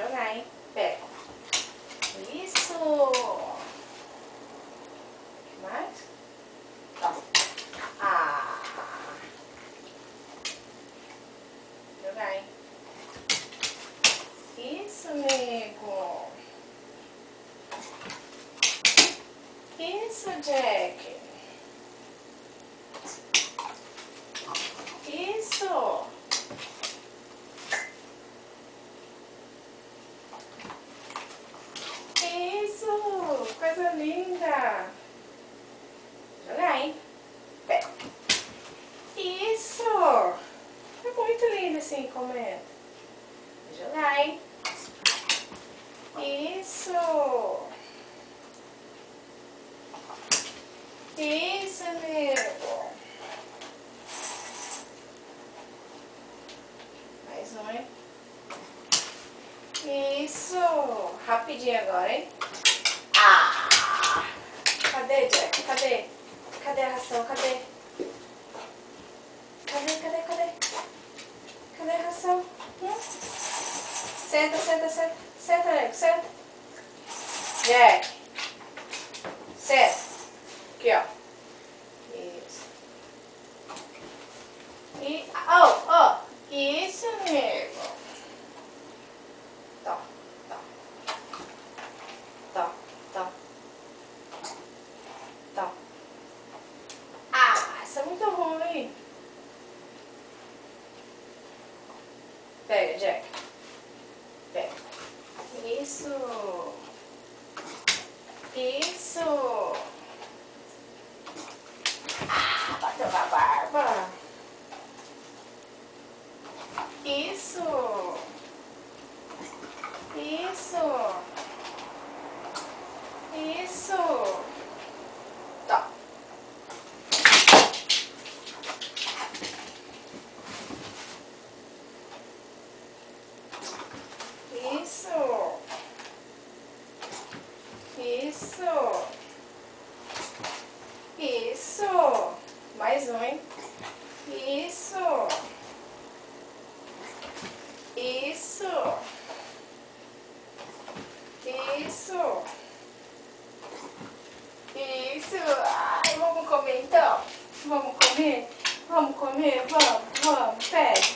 jogar, hein? Pega. Isso. Mais? Tá. Ah. Jogar, hein? Isso, amigo. Isso, Jack. Isso. Isso. Coisa linda. Jogar, hein? Pega. Isso. É muito lindo assim, comendo. Jogar, hein? Isso. Isso, amigo. Mais um, hein? Isso. Rapidinho agora, hein? Ah! Cadê, Jack? Cadê? Cadê a ração? Cadê? Cadê a ração? Senta, senta, senta. Senta, nego, senta. Jack. Senta. Aqui, ó. Isso. E, isso, amigo. Tó, tó. Tó, tó. Tó. Ah, isso é muito ruim. Pega, Jack. Pega. Isso. Isso. Ah, bateu na barba. Isso. Isso. Isso. Tá. Isso. Isso. Isso. Mais um, hein? Isso. Isso. Isso. Isso. Ai, vamos comer então? Vamos comer? Vamos comer? Vamos, vamos. Pede.